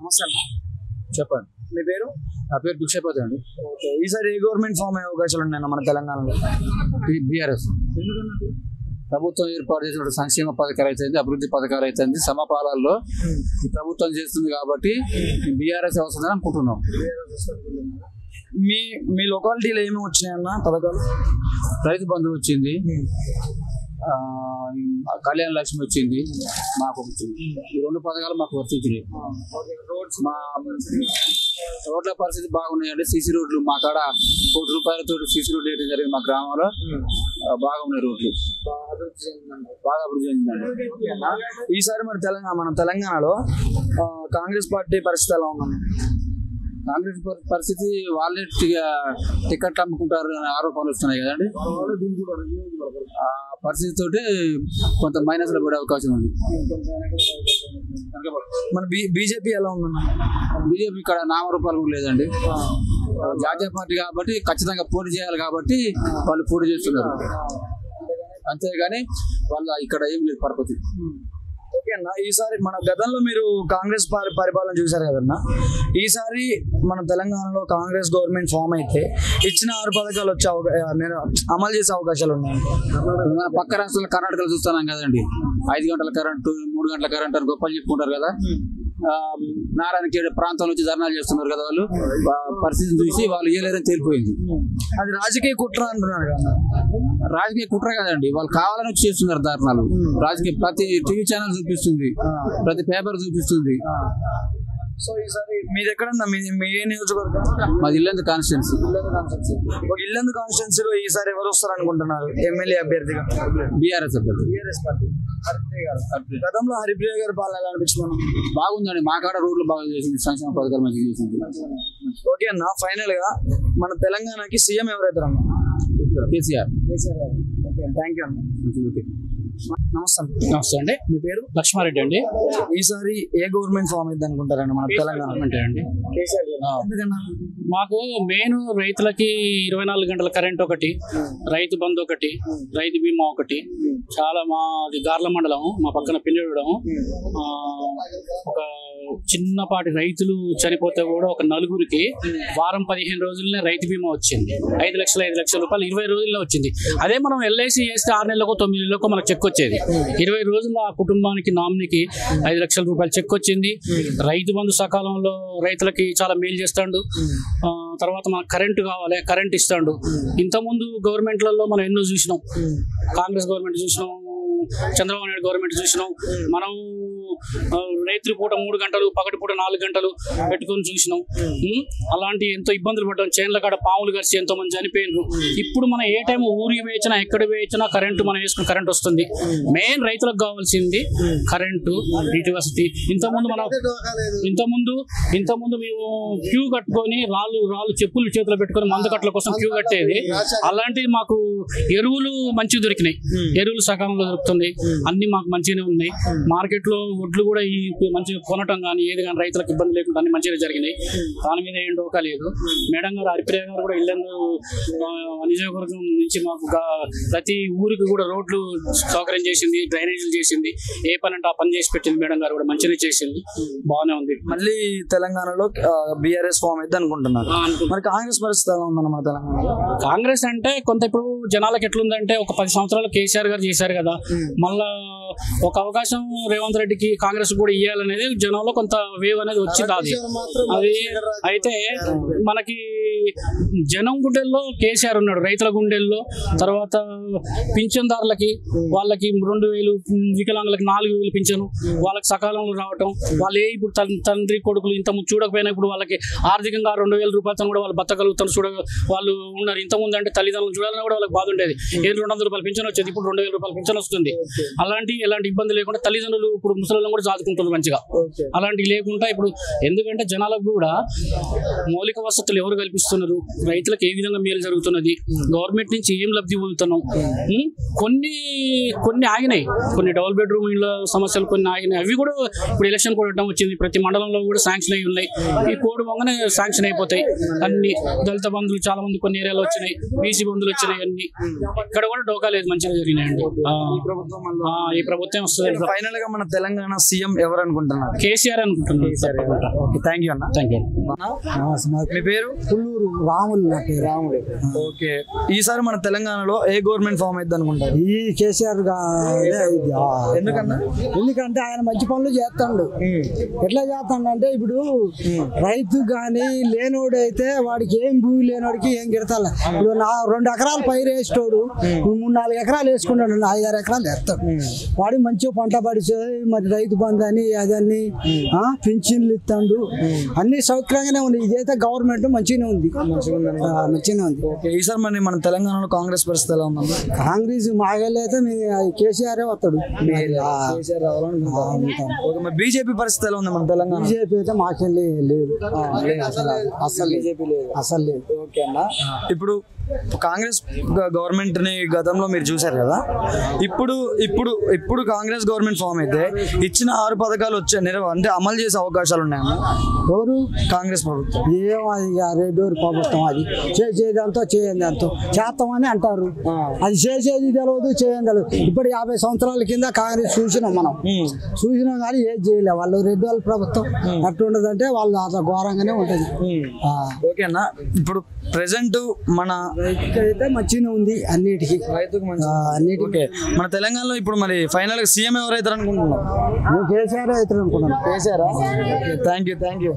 నమస్తే అన్న, చెప్పండి. మీ పేరు? నా పేరు భిక్షపతి అండి. ఓకే, ఈసారి ఏ గవర్నమెంట్ ఫామ్ అయ్యే అవకాశాలు ఉన్నాయన్న మన తెలంగాణలో? బీఆర్ఎస్ ప్రభుత్వం ఏర్పాటు చేసిన సంక్షేమ పథకాలు అయితే, అభివృద్ధి పథకాలు అయితే సమపాలనలో ఈ ప్రభుత్వం చేస్తుంది కాబట్టి బీఆర్ఎస్ వస్తుందని అనుకుంటున్నాం. మీ మీ లొకాలిటీలో ఏమేమి వచ్చినాయన్న పథకాలు? రైతు బంధు వచ్చింది, కళ్యాణ లక్ష్మి వచ్చింది, మాకు వచ్చింది. ఈ రెండు పథకాలు మాకు వర్తించినాయి. మా రోడ్ల పరిస్థితి బాగున్నాయండి. సీసీ రోడ్లు మా కాడ ₹1 కోటి సీసీ రోడ్లు వేయడం జరిగింది. మా గ్రామంలో బాగున్నాయి రోడ్లు, బాగా అభివృద్ధి చెందిందండి. ఈసారి మరి మన తెలంగాణలో కాంగ్రెస్ పార్టీ పరిస్థితి ఎలా ఉందన్న? కాంగ్రెస్ పరిస్థితి వాళ్ళే టికెట్లు అమ్ముకుంటారు అనే ఆరోపణలు వస్తున్నాయి కదండి. ఆ పరిస్థితి తోటి కొంత మైనస్ లో పడే అవకాశం ఉంది. మన బీజేపీ ఎలా ఉందన్న? బీజేపీ ఇక్కడ నామరూపాలు లేదండి. జాతీయ పార్టీ కాబట్టి ఖచ్చితంగా పోటీ చేయాలి కాబట్టి వాళ్ళు పోటీ చేస్తున్నారు. అంతేగాని వాళ్ళ ఇక్కడ ఏం లేదు పరపతి. ఓకే అన్న, ఈసారి మన గతంలో మీరు కాంగ్రెస్ పరిపాలన చూశారు కదన్నా, ఈసారి మన తెలంగాణలో కాంగ్రెస్ గవర్నమెంట్ ఫామ్ అయితే ఇచ్చిన 6 పథకాలు వచ్చే అమలు చేసే అవకాశాలు ఉన్నాయి. మన పక్క రాష్ట్రాల కర్ణాటకలో చూస్తున్నాం కదండి, 5 గంటల కరెంటు 3 గంటల కరెంటు అని గొప్పలు చెప్పుకుంటారు కదా. నారాయణఖేడ్ ప్రాంతం నుంచి ధర్నాలు చేస్తున్నారు కదా. వాళ్ళు పరిస్థితిని చూసి వాళ్ళు ఇయ్యలేరని తేలిపోయింది. అది రాజకీయ కుట్ర అంటున్నారు కదా. రాజకీయ కుట్ర కదండి, వాళ్ళు కావాలని వచ్చి చేస్తున్నారు ధర్నాలు. రాజకీయ ప్రతి టీవీ ఛానల్ చూపిస్తుంది, ప్రతి పేపర్ చూపిస్తుంది. సో ఈసారి మీది ఎక్కడన్నా, మీ ఏ నియోజకవర్గం? మాది ఇల్లందు కాన్స్టిట్యున్సీ. ఇల్లందు కాన్స్టిట్యున్సీలో ఈసారి ఎవరు వస్తారు అనుకుంటున్నారు ఎమ్మెల్యే అభ్యర్థిగా? బీఆర్ఎస్ అభ్యర్థి. BRS party. గతంలో హరిప్రియ గారి పాలన ఎలా అనిపించింది? బాగుందండి, మా కాడ రోడ్లు బాగా చేసింది, సంక్షేమ పథకాలు మంచిగా చేసింది. ఓకే అన్న, ఫైనల్ గా మన తెలంగాణకి సీఎం ఎవరైతే అన్న? కేసీఆర్. ఓకే, థ్యాంక్ యూ అన్న. నమస్తే. నమస్తే అండి. మీ పేరు? లక్ష్మారెడ్డి అండి. ఈసారి ఏ గవర్నమెంట్ ఫామ్ అయింది అనుకుంటారండి మన తెలంగాణ? అండి ఎందుకన్నా? మాకు మెయిన్ రైతులకి 24 గంటల కరెంట్ ఒకటి, రైతు బంధు ఒకటి, రైతు బీమా ఒకటి. చాలా మాది గార్ల మండలం, మా పక్కన పిల్లడం. ఒక చిన్నపాటి రైతులు చనిపోతే కూడా ఒక నలుగురికి వారం 15 రోజుల్లోనే రైతు బీమా వచ్చింది. 5 లక్షల రూపాయలు 20 రోజుల్లో వచ్చింది. అదే మనం ఎల్ఐసి చేస్తే 6 నెలలకో 9 నెలలకో మనకు చెక్ వచ్చేది. 20 రోజుల్లో ఆ కుటుంబానికి నామినీకి 5 లక్షల రూపాయలు చెక్ వచ్చింది. రైతు బంధు సకాలంలో రైతులకి చాలా మేలు చేస్తాడు. తర్వాత మనకు కరెంటు కావాలి, కరెంట్ ఇస్తాడు. ఇంతకుముందు గవర్నమెంట్లలో మనం ఎన్నో చూసినాం. కాంగ్రెస్ గవర్నమెంట్ చూసినాం, చంద్రబాబు నాయుడు గవర్నమెంట్ చూసినాం. మనం రైతుల పూట 3 గంటలు, పగటి పూట 4 గంటలు పెట్టుకొని చూసినాం. అలాంటి ఎంతో ఇబ్బందులు పడ్డాం. చేన్ల కాడ పాములు కలిసి ఎంతో మంది చనిపోయినారు. ఇప్పుడు మనం ఏ టైం ఊరికి వేయించినా, ఎక్కడ వేయించినా కరెంటు మనం వేసుకుని కరెంట్ వస్తుంది. మెయిన్ రైతులకు కావాల్సింది కరెంటు, నీటి వసతి. ఇంతకుముందు మేము క్యూ కట్టుకొని రాళ్ళు చెప్పులు చేతిలో పెట్టుకొని మందు కట్టల కోసం క్యూ కట్టేది. అలాంటివి మాకు ఎరువులు మంచిగా దొరికినాయి, ఎరువులు సకాలంలో దొరుకుతుంది. అన్ని మాకు మంచిగానే ఉన్నాయి. మార్కెట్లో వడ్లు కూడా ఈ మంచిగా కొనటం కానీ ఏది కానీ రైతులకు ఇబ్బంది లేకుండా అన్ని మంచిగా జరిగినాయి. దాని మీద ఏం డోకా లేదు. మేడం గారు, హరిప్రియ గారు కూడా ఇల్లందు నియోజకవర్గం నుంచి మాకు ప్రతి ఊరికి కూడా రోడ్లు సౌకర్యం చేసింది, డ్రైనేజీలు చేసింది. ఏ పని అంటే ఆ పని చేసి పెట్టింది. మేడం గారు కూడా మంచిగా చేసింది, బాగానే ఉంది. మళ్ళీ తెలంగాణలో బీఆర్ఎస్ ఫామ్ అయితే అనుకుంటున్నారు. మరి కాంగ్రెస్ పరిస్థితి ఎలా ఉందన్న మన తెలంగాణలో? కాంగ్రెస్ అంటే కొంత ఇప్పుడు జనాలకు ఎట్లుందంటే, ఒక 10 సంవత్సరాలు కేసీఆర్ గారు చేశారు కదా, మళ్ళా ఒక అవకాశం రేవంత్ రెడ్డికి కాంగ్రెస్ కూడా ఇవ్వాలనేది జనంలో కొంత వేవ్ అనేది వచ్చింది. అది అయితే మనకి జనం గుండెల్లో కేసీఆర్ ఉన్నాడు, రైతుల గుండెల్లో. తర్వాత పింఛన్దారులకి వాళ్ళకి 2,000, వికలాంగులకి 4,000 పింఛను, వాళ్ళకి సకాలంలో రావటం. వాళ్ళు ఇప్పుడు తండ్రి కొడుకులు ఇంత చూడకపోయినా ఇప్పుడు వాళ్ళకి ఆర్థికంగా 2,000 రూపాయలతో కూడా వాళ్ళు బతకగలుగుతారు, వాళ్ళు ఉన్నారు. ఇంతకుముందు అంటే తల్లిదండ్రులు చూడాలని కూడా వాళ్ళకి బాధ ఉండేది. 200 రూపాయలు పింఛన్ వచ్చేది, ఇప్పుడు 2,000 రూపాయలు పింఛన్ వస్తుంది. ఎలాంటి ఇబ్బంది లేకుండా తల్లిదండ్రులు ఇప్పుడు ముసలిళ్ళని కూడా సాదుకుంటున్నారు మంచిగా. అలాంటివి లేకుండా ఇప్పుడు, ఎందుకంటే జనాలకు కూడా మౌలిక వసతులు ఎవరు కల్పిస్తున్నారు ఇస్తున్నారు, రైతులకు ఏ విధంగా మేలు జరుగుతున్నది, గవర్నమెంట్ నుంచి ఏం లబ్ధి పొందుతున్నాం. కొన్ని ఆగినాయి, కొన్ని డబుల్ బెడ్రూమ్ ఇళ్ళ సమస్యలు కొన్ని ఆగినాయి. అవి కూడా ఇప్పుడు ఎలక్షన్ కూడా వచ్చింది, ప్రతి మండలంలో కూడా శాంక్షన్ అయి ఉన్నాయి. ఈ కోడ్ వంగనే శాంక్షన్ అయిపోతాయి అన్ని. దళిత బంధువులు చాలా మంది కొన్ని ఏరియాలో వచ్చినాయి, బీసీ బంధువులు వచ్చినాయి. అన్ని ఇక్కడ కూడా డోకా లేదు, మంచిగా జరిగినాయండి. ఈ ప్రభుత్వం వస్తుంది. ఫైనల్ గా మన తెలంగాణ సీఎం ఎవరు అనుకుంటున్నారు? కేసీఆర్ అనుకుంటున్నారు. థ్యాంక్ యూ అన్న. Thank you. మీ పేరు? పుల్లూరు రాములు. రాములు. ఓకే, ఈసారి మన తెలంగాణలో ఏ గవర్నమెంట్ ఫామ్ అయితే అనుకుంటారు? ఈ కేసీఆర్ ఎందుకంటే ఆయన మంచి పనులు చేస్తాడు. ఎట్లా చేస్తాడు అంటే ఇప్పుడు రైతు గాని లేనోడు అయితే వాడికి ఏం భూమి లేనోడికి ఏం గిడతాడు. ఇప్పుడు 2 ఎకరాలు పైరు వేసేటోడు 3-4 ఎకరాలు వేసుకున్నాడు, 5-6 ఎకరాలు వేస్తాడు. వాడికి మంచిగా పంట పడిచేది. మరి రైతు బంధు అని అదని పింఛన్లు ఇస్తాడు, అన్ని సౌకర్యంగానే ఉంది. ఇదైతే గవర్నమెంట్ మంచిగానే ఉంది, మంచిగానే ఉంది. ఈసారి మరి మన తెలంగాణలో కాంగ్రెస్ పరిస్థితి ఎలా ఉందన్న? కాంగ్రెస్ మాగేళ్ళు అయితే కేసీఆర్ వస్తాడు. బీజేపీ పరిస్థితి ఎలా ఉంది మన తెలంగాణ? బీజేపీ అయితే మాకెళ్ళి లేదు, అసలు బీజేపీ లేదు, అసలు లేదు. ఓకే అన్న, ఇప్పుడు కాంగ్రెస్ గవర్నమెంట్ ని గతంలో మీరు చూసారు కదా, ఇప్పుడు కాంగ్రెస్ గవర్నమెంట్ ఫామ్ అయితే ఇచ్చిన 6 పథకాలు అంటే అమలు చేసే అవకాశాలు ఉన్నాయన్న? ఎవరు? కాంగ్రెస్ ప్రభుత్వం. ఏమో రెడ్డి ప్రభుత్వం, అది చేసేదంతో చేయందంతో చేస్తామని అంటారు. అది చేసేది తెలియదు, చేయండి తెలియదు. ఇప్పుడు 50 సంవత్సరాల కింద కాంగ్రెస్ చూసినాం, మనం చూసినాం కానీ ఏది చేయలే. వాళ్ళు రెడ్డి వాళ్ళ ప్రభుత్వం ఎట్టుండదంటే వాళ్ళు అట్లా ఘోరంగానే ఉంటుంది. ఓకే అన్న, ఇప్పుడు ప్రెసెంట్ మన అయితే మంచిగా ఉంది అన్నిటికీ, రైతుకు అన్నిటికీ. ఓకే, మన తెలంగాణలో ఇప్పుడు మరి ఫైనల్ గా సీఎం ఎవరైతారు అనుకుంటున్నాం? కేసీఆర్ అవుతారు అనుకున్నాను. కేసీఆర్. Thank you.